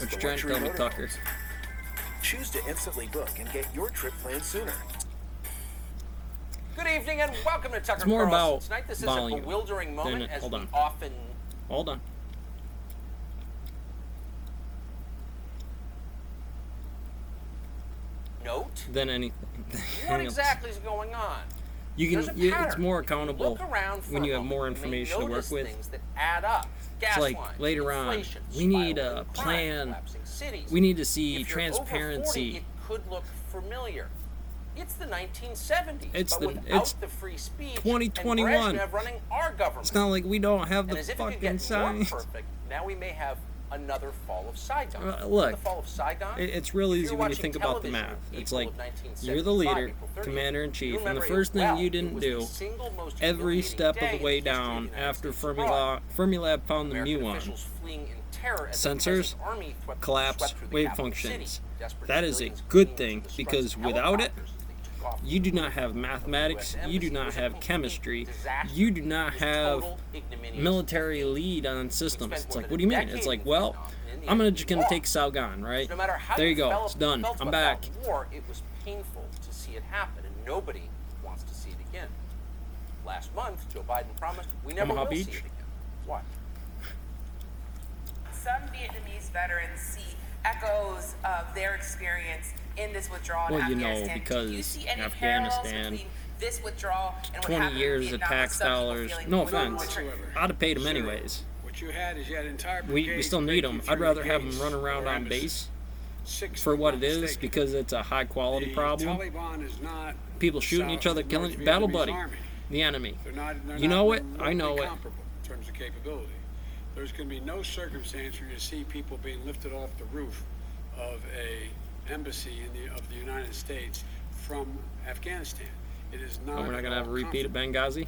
What you trying to tell me, Tucker? Choose to instantly book and get your trip planned sooner. Good evening and welcome to Tucker It's more Carlson. about Tonight, this volume, is a bewildering moment as hold we on. often... Hold on. note. Than anything. What exactly is going on? It's more accountable Look around for when you a have more moment, you may information to work notice with. things that add up. Gas It's like lines, later on, inflation, we need a spiraling crime, plan. collapsing cities. We need to see If you're over 40, transparency. it could look familiar. It's the 1970s, It's but the- without it's the free speech 2021. and Brezhnev running our government. It's not like we don't have And the as if it could fucking get more science. perfect, now we may have another fall of Saigon. Look, the fall of Saigon? It's real If easy you're when you watching think about the television math. in It's April like of 1975, you're the leader, April 30th, commander-in-chief, you and the remember first it thing well. you It didn't was the do single most every humiliating step of day the way in the history of down the United after States abroad. Fermilab found the American muon. officials fleeing in terror as the Sensors, President's army collapse, swept through the wave capital functions. city. Desperate That is a civilians good fleeing thing to the because strikes of without it, helicopters as they took off you do not from have the mathematics, US you do embassy. not It was a have complete chemistry, disaster. you do not It was have total ignominious military defeat. lead on systems. spent It's more like, than what a do you mean? decade It's like, in well, Vietnam, and in the I'm end, just we gonna take lost. Saigon, right? So no matter how There you go. felt It's done. about I'm back. War, it was painful to see it happen, and nobody wants to see it again. Last month, Joe Biden promised we never Omaha will Beach? see it again. Watch. Some Vietnamese veterans see echoes of their experience in this withdrawal in Well, you know, Afghanistan. because Do you see any Afghanistan, parallels between this withdrawal and what 20 happened in years of Vietnam, tax with some people dollars. feeling No more offense. whatsoever? I'd have paid them Zero. anyways. What you had is you had entire We brigades still need breaking them. I'd through rather have them gates run around or on embassies. base 6 for what it were is mistaken. because it's a high quality The problem. Taliban is not People shooting South each other, killing North battle Vietnamese buddy, army. the enemy. They're You not know it, I know remotely it. comparable in terms of capability. There's going to be no circumstance where you see people being lifted off the roof of a embassy of the United States from Afghanistan. It is not. Oh, we're not going to have a at all repeat of comparable. Benghazi?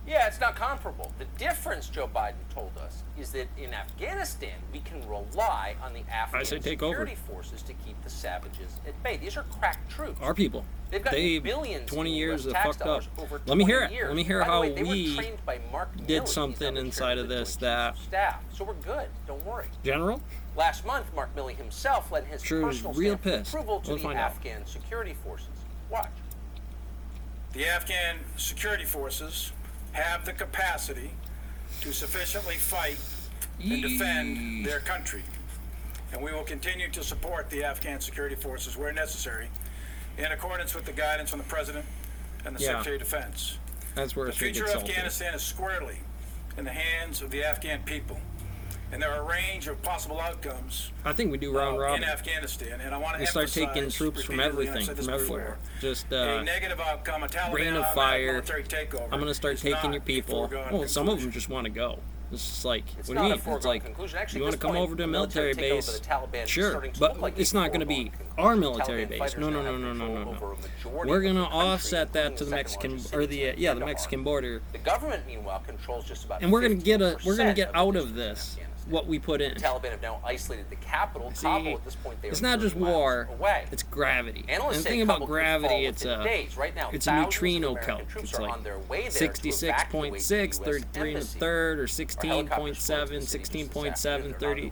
Yeah, it's not comparable. The difference, Joe Biden told us, is that in Afghanistan, we can rely on the Afghan say take over. security forces to keep the savages at bay. These are crack troops. Our people. They've gotten They billions 20 in years US of tax fucked up. dollars over Let me hear 20 it. years. Let me hear By the how way, they were we trained by Mark did Milley. He's something now the inside chairman of the this Joint that- Chiefs of Staff. So we're good. Don't worry. General? Last month, Mark Milley himself led his Sure is personal real stamp of pissed. approval to We'll the find out. Afghan security forces. Watch. The Afghan security forces have the capacity to sufficiently fight and defend their country. And we will continue to support the Afghan security forces where necessary in accordance with the guidance from the President and the Yeah. Secretary of Defense. That's where The it's going to future get of salty. Afghanistan is squarely in the hands of the Afghan people. And there are a range of possible outcomes I think we do round in robin. Afghanistan, and I want to We start emphasize taking troops from repeatedly, and I've everything, said this from everywhere. before, Just a negative outcome, a Taliban rain of automatic fire. military takeover. I'm going to start is taking not your a people. foregone Well, some of them conclusion. just want to go. It's just like, It's what do not you a mean? It's foregone like, conclusion. Actually, you at want to this come point, over to a the military takeover base? of the Taliban is Sure, starting to but look like it's a not going to be foregone conclusion. our military Taliban base. fighters No, now no, no, have no, no, control no, over no. a majority We're of going to the country, offset that to including the Mexican, second-largest or city, the the Kandahar. Mexican border, The government, meanwhile, controls just about and we're going to get 15% out the of districts in this Afghanistan. what we put in. The Taliban have now isolated the capital, See, Kabul. At this point, they it's are not just 30 miles war; away. it's gravity. Analysts And the say thing about Kabul could fall gravity, it's within a days. Right now, it's a thousands of neutrino American count. troops It's are like on their way there to 66.6, evacuate the 33 and a US third, or embassy. 16.7, 16.7, 30,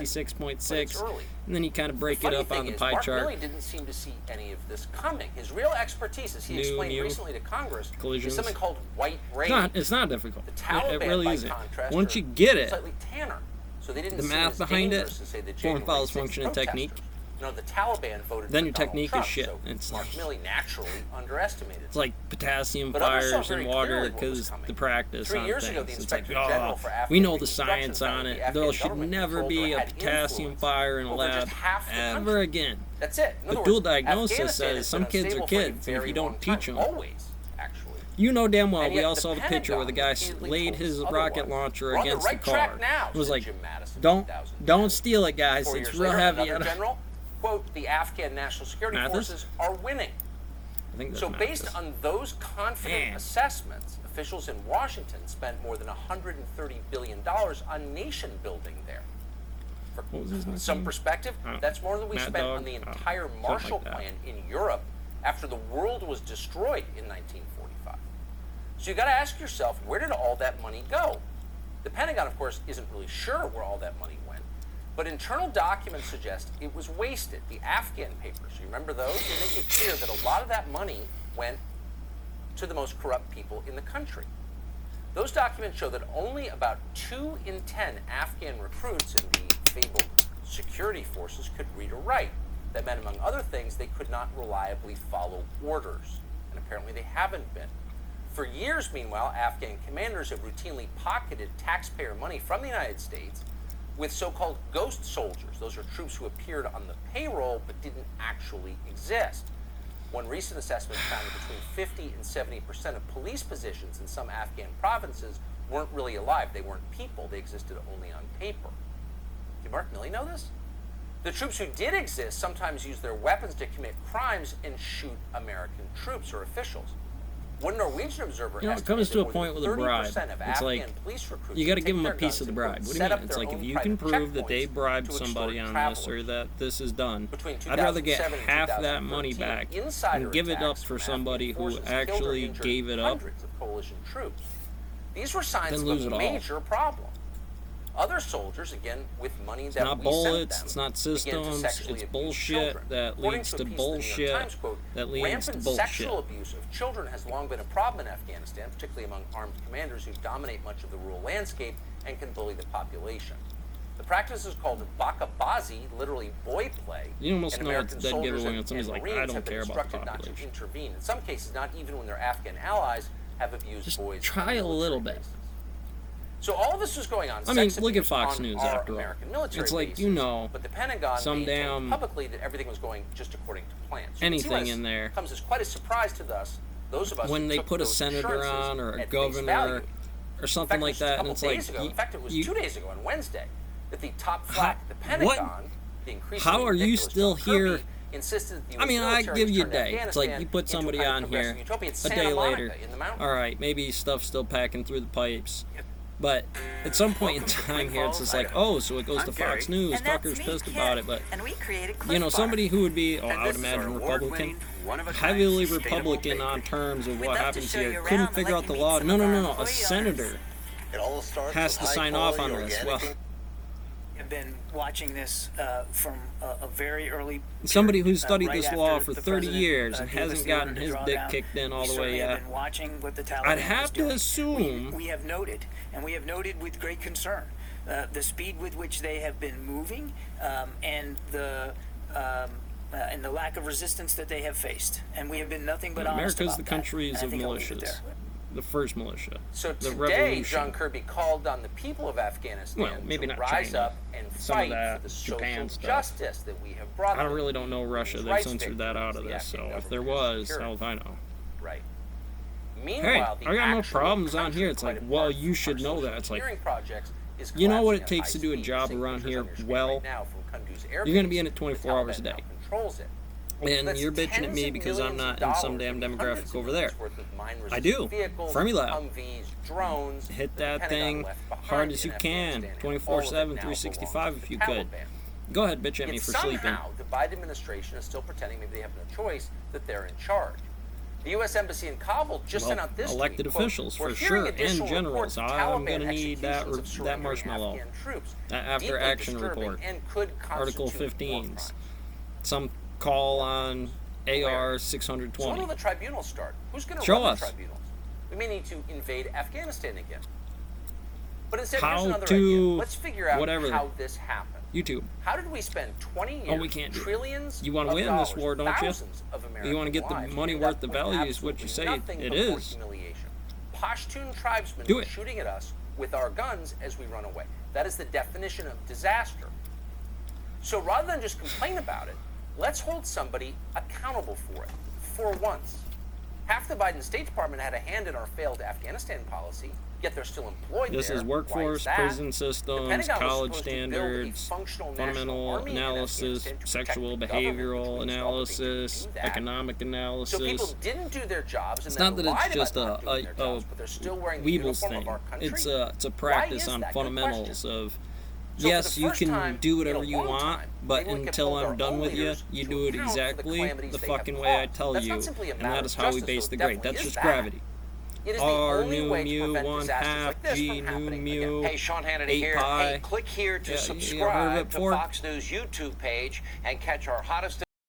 66.6, and then you kind of break it up on the pie Mark chart. Milley didn't seem to see any of this coming. His real expertise, as he New, explained new recently to Congress, collisions. is something called white rage. It's not difficult. The It Taliban, really by isn't. contrast, Once are you get it, slightly tanner. So they didn't the see math as behind it, dangerous as, say, the form January follows 6th function and technique. protesters. You know, the Taliban voted Then for your Donald technique is Trump, shit. So It's Mark like- Milley naturally underestimated. It's like potassium But others saw fires very and water clearly what was because coming. the practice 3 on years ago, the things. It's like, Inspector General for we Afghan know the Reconstruction science found on that it. the There Afghan should government never controlled be or a had potassium influence fire in a over just lab half the ever country. again. That's it. In The other dual words, diagnosis Afghanistan says has some been kids are unstable for a kids, and if very you don't long teach time. them. Always, actually. You know damn well And we yet all the saw the picture where the guy Pentagon repeatedly laid told his us rocket otherwise. launcher We're on the against right the track car. now, It was said like, Jim Madison in don't 2010. steal it, guys. 4 It's years real later, heavy. another general, quote, the Afghan National Security Mathis? Forces are winning. I think that's So based Mathis. on those confident Man. assessments, officials in Washington spent more than $130 billion on nation building there. For What was his name? some perspective, that's more than we Mad spent Dog? on the Oh, entire something Marshall like that. Plan in Europe after the world was destroyed in 1945. So you got to ask yourself, where did all that money go? The Pentagon, of course, isn't really sure where all that money went, But internal documents suggest it was wasted. The Afghan papers, you remember those? They make it clear that a lot of that money went to the most corrupt people in the country. Those documents show that only about 2 in 10 Afghan recruits in the fabled security forces could read or write. That meant, among other things, they could not reliably follow orders. And apparently they haven't been. For years, meanwhile, Afghan commanders have routinely pocketed taxpayer money from the United States with so-called ghost soldiers. Those are troops who appeared on the payroll but didn't actually exist. One recent assessment found that between 50 and 70% of police positions in some Afghan provinces weren't really alive. They weren't people. They existed only on paper. Did Mark Milley know this? The troops who did exist sometimes used their weapons to commit crimes and shoot American troops or officials. One Norwegian observer You know, it comes to a estimated point more with a than bribe. 30% of It's like, Afghan police recruits you got to would give take them a their piece guns of the and bribe. What do you set mean? up It's their like, if own you can private prove that they checkpoints bribed to somebody extort on this, or travelers. that this is done, Between I'd rather get 2007 and half that money 2013, back insider and give it up attacks for from somebody Afghan who forces killed or actually injured gave it up hundreds of coalition troops. These were signs than of lose a it all. major problem. Other soldiers, again, with money It's that not we bullets, sent them, it's not began to systems, sexually it's abuse bullshit children. that According leads to to a piece in the New York bullshit Times, quote, that leads to rampant bullshit. sexual abuse of children has long been a problem in Afghanistan, particularly among armed commanders who dominate much of the rural landscape and can bully the population. The practice is called bakabazi, literally boy play. You almost and know American it's dead soldiers giveaway when and somebody's like, I Marines don't have been care about the instructed not to population. intervene. In some cases, not even when their Afghan allies have abused Just boys. try on a little military bit. bases. So all of this was going on. I mean, sex look at abuse Fox on News our after all. American military It's like, bases, you know, but the Pentagon some maintained damn publicly that everything was going just according to plan. So you can see anything why this in there. comes as quite a surprise to those of us when who they took put a those senator assurances on or a at face governor value. or In something fact, like it was a that, and couple it's like, days ago. In fact, it was 2 days ago on Wednesday that the top How- flag, the Pentagon, the increasingly how are you ridiculous still John Kirby, here? insisted that the I US mean, I military give you a turned day. It's like you Afghanistan put somebody into a on progressive here utopia. It's a Santa day Monica later. in the mountains. All right, maybe stuff's still packing through the pipes. But at some point in time here, it's just like, oh, so it goes to Fox News. And that's Tucker's me, pissed Kit. about it. But, And we created you know, Cliff somebody Bar. who would be, I And would this is our imagine Republican, award-winning, one-of-a-kind heavily sustainable Republican on bakery. terms of We'd what love to happens show you here. around Couldn't and figure let out you the meet law. some No, of no, our no, no. A employee senator owners. It all starts has with to high sign off quality on this. organic Well, Have been watching this from a very early. somebody who's studied right this law after for the 30 president, years and gave us hasn't the order gotten to his draw dick down. kicked in all We the way certainly have yet. been watching what the Taliban I'd is have to doing. assume. We have noted, and we have noted with great concern, the speed with which they have been moving, and the lack of resistance that they have faced. And we have been nothing but honest America's about the that. countries And I of think I'll leave it militias. there. The first militia. So the today, revolution. John Kirby called on the people of Afghanistan Well, maybe to not rise China. up and Some of fight that for the Japan social stuff. justice that we have brought I them. really don't know Russia. Women's They rights censored that out of victims, this. the So Afghan if there government was, security. hell if I know. Right. Hey, Meanwhile, I got no actual problems on country here. It's quite like, apart well, from you should our know social that. It's like, engineering projects is you know what it collapsing at takes to high do a speed. job Seeing around pictures here on your screen well. right now from Kunduz Air You're gonna Base. be in it 24 The hours a Taliban day. now controls it. And That's you're bitching at tens me of because I'm millions of not in some dollars damn and demographic hundreds of over there. millions worth of mine-resistant I do. vehicles, Fermilab. Humvees, drones, Hit the that Pentagon thing left behind hard as in you can, Afghanistan, and 24/7, all of it now 365 belongs if to you the could. Taliban. Go ahead, bitch at me Yet for sleeping. somehow, the Biden administration is still pretending maybe they have no choice, that they're in charge. The U.S. Embassy in Kabul just Well, sent out this elected tweet, quote, officials "We're for hearing sure, and additional generals. reports of I'm Taliban gonna need that executions of surrendering marshmallow. Afghan troops, That after deeply action disturbing report. and could Article constitute war 15s. crimes." Some call on AR So when 620. will the tribunals start? Who's going to Show run us. the tribunals? We may need to invade Afghanistan again. But instead, How here's another to idea. Let's figure out whatever. how this happened. YouTube. How did we spend 20 years, Oh, we can't do it. trillions You wanna of win this dollars, war, don't you? thousands of American You wanna get the lives, money end worth up the with value is what you absolutely say nothing it but more is. humiliation. Pashtun tribesmen Do it. shooting at us with our guns as we run away. That is the definition of disaster. So rather than just complain about it, let's hold somebody accountable for it, for once. Half the Biden State Department had a hand in our failed Afghanistan policy, yet they're still employed This there. is Why workforce, that? prison The systems, Pentagon was college supposed to build a standards, functional national fundamental army in analysis, Afghanistan to protect sexual the government, behavioral which means all that they didn't analysis, do that. economic So analysis. people didn't do their jobs, and It's then not that it's lied just about a not doing their jobs, but they're still wearing the Weebles uniform thing. of our country. It's a Why practice is on that? Good fundamentals question. of So for yes, the you first can time do in whatever a you long want, time, but maybe we can until hold I'm our done own with you, leaders you to do it account for the exactly calamities the they have fucking way I caused. tell That's you, not simply a and matter that of is how we justice, base though the it great. definitely That's is just that. gravity. It is the R only nu way to mu prevent 1 disasters half like this G from nu happening mu again. Hey, Sean Hannity 8 here. pi. Hey, click here to Yeah, you heard of subscribe it to before? Fox News YouTube page and catch our hottest